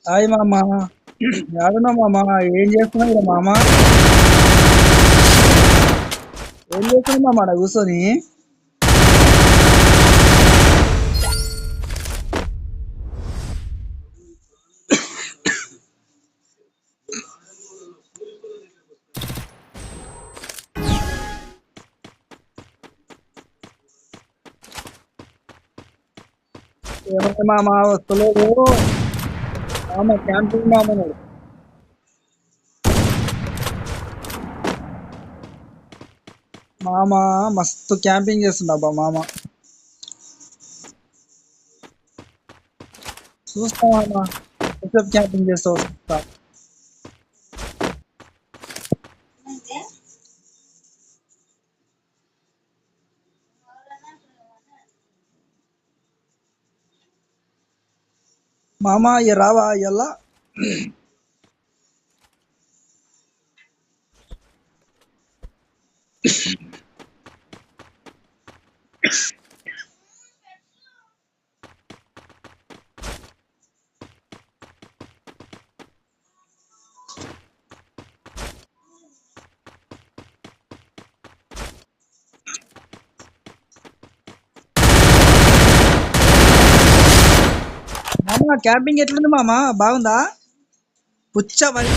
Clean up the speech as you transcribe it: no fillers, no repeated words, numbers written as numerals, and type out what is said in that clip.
Hi మామ. యాడున్నావు మామ? ఏం చేస్తున్నావు ఈడ మామ? ఏం చేస్తున్నావు మామ ఆడ కూర్చొని? ఏమైంది మామ వస్తలేదు? మామ క్యాంపింగ్ మామ నాడు. మామ మస్తు క్యాంపింగ్ చేస్తుండబ్బా మామ. చూస్తా మామ, ఎంతసేపు క్యాంపింగ్ చేస్తావు చూస్తా. మామ ఇక రావా ఇలా? మామ క్యాంపింగ్ ఎట్లుంది మామ? బాగుందా? పుచ్చ మరి